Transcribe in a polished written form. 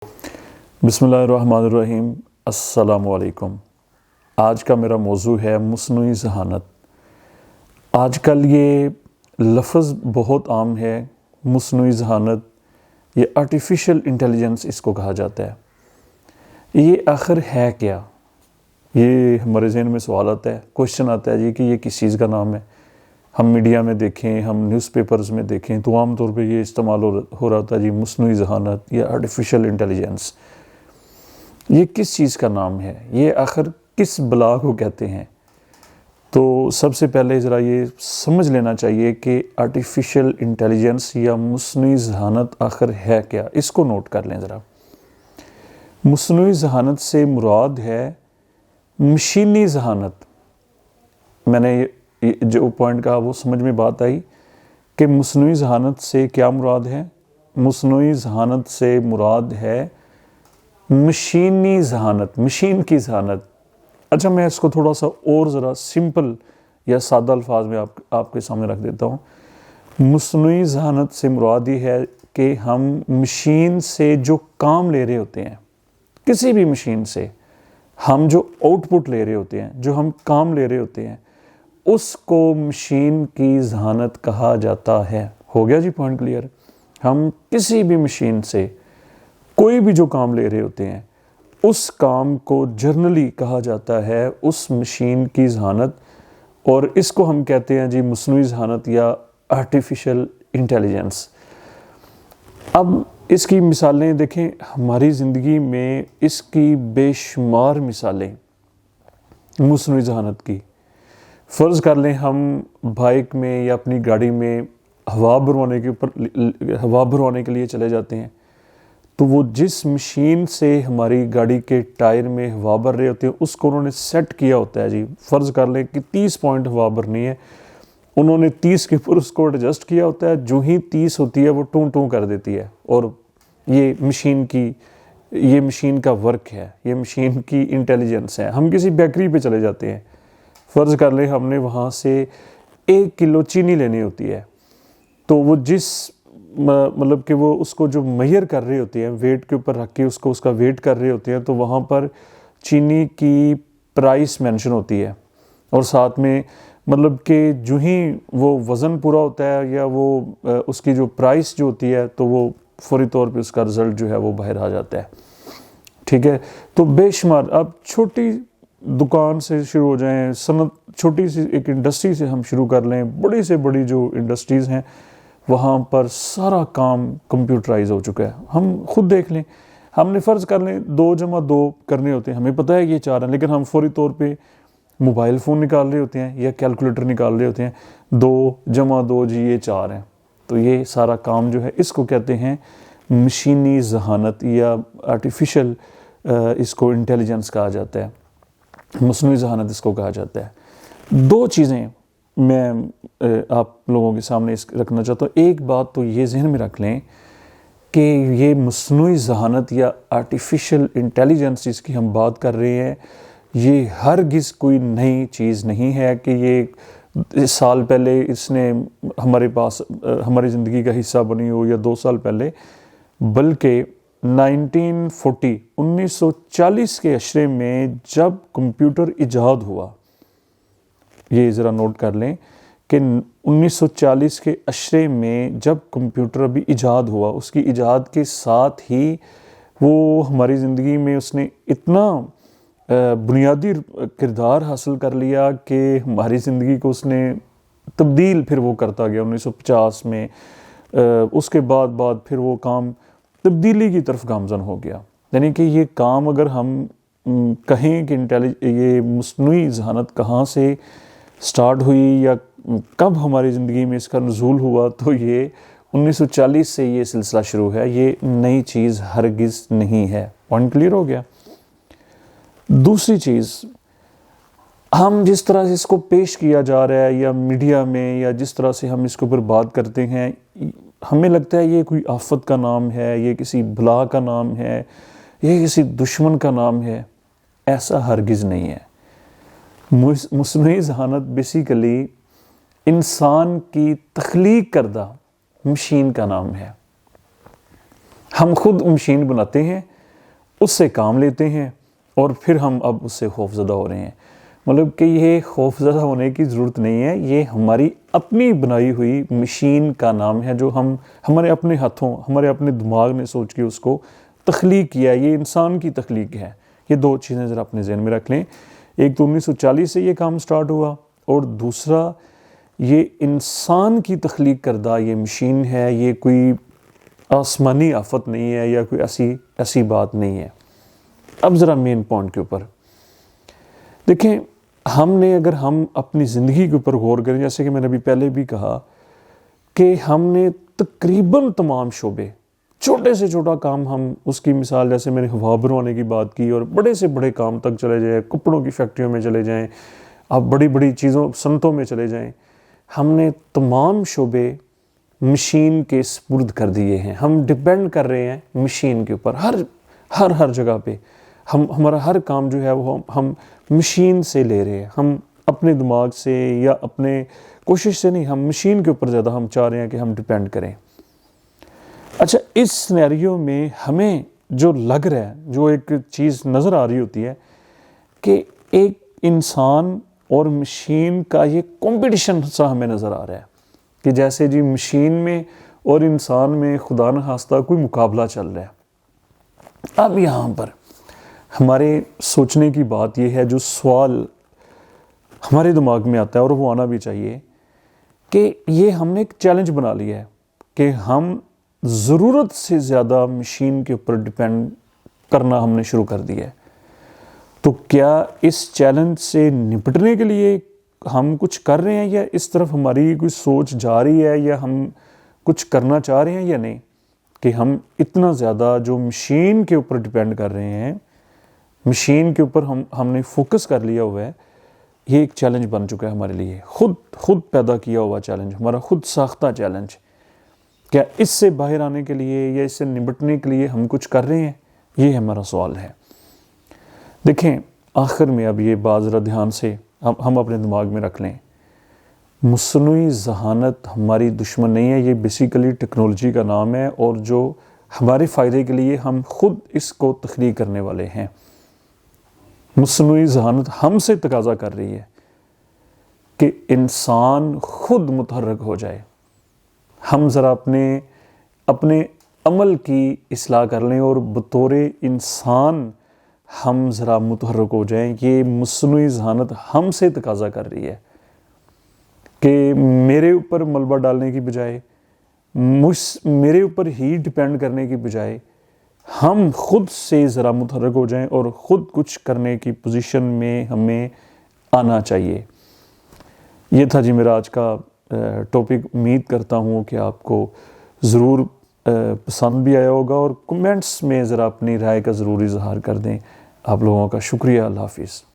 بسم اللہ الرحمن الرحیم۔ السلام علیکم۔ آج کا میرا موضوع ہے مصنوعی ذہانت۔ آج کل یہ لفظ بہت عام ہے، مصنوعی ذہانت، یہ آرٹیفیشل انٹیلیجنس اس کو کہا جاتا ہے۔ یہ آخر ہے کیا؟ یہ ہمارے ذہن میں سوال آتا ہے، کوشچن آتا ہے جی کہ یہ کس چیز کا نام ہے۔ ہم میڈیا میں دیکھیں، ہم نیوز پیپرز میں دیکھیں تو عام طور پہ یہ استعمال ہو رہا تھا جی مصنوعی ذہانت یا آرٹیفیشل انٹیلیجنس۔ یہ کس چیز کا نام ہے؟ یہ آخر کس بلا کو کہتے ہیں؟ تو سب سے پہلے ذرا یہ سمجھ لینا چاہیے کہ آرٹیفیشل انٹیلیجنس یا مصنوعی ذہانت آخر ہے کیا؟ اس کو نوٹ کر لیں ذرا۔ مصنوعی ذہانت سے مراد ہے مشینی ذہانت۔ میں نے جو پوائنٹ کہا وہ سمجھ میں بات آئی کہ مصنوعی ذہانت سے کیا مراد ہے؟ مصنوعی ذہانت سے مراد ہے مشینی ذہانت، مشین کی ذہانت۔ اچھا، میں اس کو تھوڑا سا اور ذرا سمپل یا سادہ الفاظ میں آپ کے سامنے رکھ دیتا ہوں۔ مصنوعی ذہانت سے مراد یہ ہے کہ ہم مشین سے جو کام لے رہے ہوتے ہیں، کسی بھی مشین سے ہم جو آؤٹ پٹ لے رہے ہوتے ہیں، جو ہم کام لے رہے ہوتے ہیں، اس کو مشین کی ذہانت کہا جاتا ہے۔ ہو گیا جی پوائنٹ کلیئر؟ ہم کسی بھی مشین سے کوئی بھی جو کام لے رہے ہوتے ہیں، اس کام کو جرنلی کہا جاتا ہے اس مشین کی ذہانت، اور اس کو ہم کہتے ہیں جی مصنوعی ذہانت یا آرٹیفیشل انٹیلیجنس۔ اب اس کی مثالیں دیکھیں، ہماری زندگی میں اس کی بے شمار مثالیں مصنوعی ذہانت کی۔ فرض کر لیں ہم بائک میں یا اپنی گاڑی میں ہوا بھروانے کے لیے چلے جاتے ہیں، تو وہ جس مشین سے ہماری گاڑی کے ٹائر میں ہوا بھر رہے ہوتے ہیں اس کو انہوں نے سیٹ کیا ہوتا ہے جی۔ فرض کر لیں کہ 30 پوائنٹ ہوا بھرنی ہے، انہوں نے 30 کے اوپر اس کو ایڈجسٹ کیا ہوتا ہے، جو ہی 30 ہوتی ہے وہ ٹوں ٹوں کر دیتی ہے، اور یہ مشین کا ورک ہے، یہ مشین کی انٹیلیجنس ہے۔ ہم کسی بیکری پہ چلے جاتے ہیں، فرض کر لیں ہم نے وہاں سے 1 کلو چینی لینی ہوتی ہے، تو وہ مطلب کہ وہ اس کو جو میئر کر رہے ہوتے ہیں، ویٹ کے اوپر رکھ کے اس کا ویٹ کر رہے ہوتے ہیں، تو وہاں پر چینی کی پرائس مینشن ہوتی ہے، اور ساتھ میں مطلب کہ جو ہی وہ وزن پورا ہوتا ہے یا وہ اس کی جو پرائس جو ہوتی ہے، تو وہ فوری طور پہ اس کا رزلٹ جو ہے وہ باہر آ جاتا ہے۔ ٹھیک ہے، تو بے شمار، اب چھوٹی دکان سے شروع ہو جائیں، صنعت، چھوٹی سی ایک انڈسٹری سے ہم شروع کر لیں، بڑی سے بڑی جو انڈسٹریز ہیں وہاں پر سارا کام کمپیوٹرائز ہو چکا ہے۔ ہم خود دیکھ لیں، ہم نے فرض کر لیں 2+2 کرنے ہوتے ہیں، ہمیں پتہ ہے کہ یہ 4 ہیں، لیکن ہم فوری طور پہ موبائل فون نکال رہے ہوتے ہیں یا کیلکولیٹر نکال رہے ہوتے ہیں، 2+2 جی یہ 4 ہیں۔ تو یہ سارا کام جو ہے اس کو کہتے ہیں مشینی ذہانت یا آرٹیفیشل، اس کو انٹیلیجنس کہا جاتا ہے، مصنوعی ذہانت اس کو کہا جاتا ہے۔ 2 چیزیں میں آپ لوگوں کے سامنے رکھنا چاہتا ہوں۔ ایک بات تو یہ ذہن میں رکھ لیں کہ یہ مصنوعی ذہانت یا آرٹیفیشل انٹیلیجنس جس کی ہم بات کر رہے ہیں، یہ ہرگز کوئی نئی چیز نہیں ہے کہ یہ سال پہلے اس نے ہماری زندگی کا حصہ بنی ہو یا 2 سال پہلے، بلکہ 1940 کے عشرے میں جب کمپیوٹر ایجاد ہوا، یہ ذرا نوٹ کر لیں کہ 1940 کے عشرے میں جب کمپیوٹر ابھی ایجاد ہوا، اس کی ایجاد کے ساتھ ہی وہ ہماری زندگی میں اس نے اتنا بنیادی کردار حاصل کر لیا کہ ہماری زندگی کو اس نے تبدیل پھر وہ کرتا گیا 1950 میں۔ اس کے بعد پھر وہ کام تبدیلی کی طرف گامزن ہو گیا۔ یعنی کہ یہ کام اگر ہم کہیں کہ یہ مصنوعی ذہانت کہاں سے سٹارٹ ہوئی یا کب ہماری زندگی میں اس کا نزول ہوا، تو یہ 1940 سے یہ سلسلہ شروع ہے، یہ نئی چیز ہرگز نہیں ہے۔ پوائنٹ کلیئر ہو گیا؟ دوسری چیز، ہم جس طرح سے اس کو پیش کیا جا رہا ہے یا میڈیا میں یا جس طرح سے ہم اس کے اوپر بات کرتے ہیں، ہمیں لگتا ہے یہ کوئی آفت کا نام ہے، یہ کسی بلا کا نام ہے، یہ کسی دشمن کا نام ہے۔ ایسا ہرگز نہیں ہے۔ مصنوعی ذہانت بیسیکلی انسان کی تخلیق کردہ مشین کا نام ہے۔ ہم خود مشین بناتے ہیں اس سے کام لیتے ہیں اور پھر ہم اب اس سے خوف زدہ ہو رہے ہیں. مطلب کہ یہ خوف زدہ ہونے کی ضرورت نہیں ہے، یہ ہماری اپنی بنائی ہوئی مشین کا نام ہے جو ہمارے اپنے ہاتھوں، ہمارے اپنے دماغ نے سوچ کے اس کو تخلیق کیا ہے. یہ انسان کی تخلیق ہے. یہ دو چیزیں ذرا اپنے ذہن میں رکھ لیں. ایک تو 1940 سے یہ کام سٹارٹ ہوا، اور دوسرا یہ انسان کی تخلیق کردہ یہ مشین ہے. یہ کوئی آسمانی آفت نہیں ہے یا کوئی ایسی بات نہیں ہے. اب ذرا مین پوائنٹ کے اوپر دیکھیں. اگر ہم اپنی زندگی کے اوپر غور کریں، جیسے کہ میں نے ابھی پہلے بھی کہا کہ ہم نے تقریباً تمام شعبے، چھوٹے سے چھوٹا کام، ہم اس کی مثال جیسے میں نے ہوا بھروانے کی بات کی، اور بڑے سے بڑے کام تک چلے جائیں، کپڑوں کی فیکٹریوں میں چلے جائیں، آپ بڑی بڑی چیزوں صنعتوں میں چلے جائیں، ہم نے تمام شعبے مشین کے سپرد کر دیے ہیں. ہم ڈیپینڈ کر رہے ہیں مشین کے اوپر ہر جگہ پہ. ہمارا ہر کام جو ہے وہ ہم مشین سے لے رہے ہیں. ہم اپنے دماغ سے یا اپنے کوشش سے نہیں، ہم مشین کے اوپر زیادہ ہم چاہ رہے ہیں کہ ہم ڈیپینڈ کریں. اچھا، اس سینیریو میں ہمیں جو لگ رہا ہے، جو ایک چیز نظر آ رہی ہوتی ہے کہ ایک انسان اور مشین کا یہ کمپٹیشن سا ہمیں نظر آ رہا ہے کہ جیسے جی مشین میں اور انسان میں خدا نخواستہ کوئی مقابلہ چل رہا ہے. اب یہاں پر ہمارے سوچنے کی بات یہ ہے، جو سوال ہمارے دماغ میں آتا ہے اور وہ آنا بھی چاہیے، کہ یہ ہم نے ایک چیلنج بنا لیا ہے کہ ہم ضرورت سے زیادہ مشین کے اوپر ڈیپینڈ کرنا ہم نے شروع کر دیا ہے. تو کیا اس چیلنج سے نپٹنے کے لیے ہم کچھ کر رہے ہیں، یا اس طرف ہماری کوئی سوچ جا رہی ہے، یا ہم کچھ کرنا چاہ رہے ہیں یا نہیں، کہ ہم اتنا زیادہ جو مشین کے اوپر ڈیپینڈ کر رہے ہیں، مشین کے اوپر ہم نے فوکس کر لیا ہوا ہے. یہ ایک چیلنج بن چکا ہے ہمارے لیے، خود پیدا کیا ہوا چیلنج، ہمارا خود ساختہ چیلنج. کیا اس سے باہر آنے کے لیے یا اس سے نمٹنے کے لیے ہم کچھ کر رہے ہیں؟ یہ ہمارا سوال ہے. دیکھیں، آخر میں اب یہ بات ذرا دھیان سے ہم اپنے دماغ میں رکھ لیں. مصنوعی ذہانت ہماری دشمن نہیں ہے، یہ بیسیکلی ٹیکنالوجی کا نام ہے، اور جو ہمارے فائدے کے لیے ہم خود اس کو تخلیق کرنے والے ہیں. مصنوعی ذہانت ہم سے تقاضا کر رہی ہے کہ انسان خود متحرک ہو جائے. ہم ذرا اپنے عمل کی اصلاح کر لیں اور بطور انسان ہم ذرا متحرک ہو جائیں. یہ مصنوعی ذہانت ہم سے تقاضا کر رہی ہے کہ میرے اوپر ملبہ ڈالنے کی بجائے، میرے اوپر ہی ڈیپینڈ کرنے کی بجائے، ہم خود سے ذرا متحرک ہو جائیں اور خود کچھ کرنے کی پوزیشن میں ہمیں آنا چاہیے. یہ تھا جی میرا آج کا ٹاپک. امید کرتا ہوں کہ آپ کو ضرور پسند بھی آیا ہوگا، اور کمنٹس میں ذرا اپنی رائے کا ضرور اظہار کر دیں. آپ لوگوں کا شکریہ. اللہ حافظ.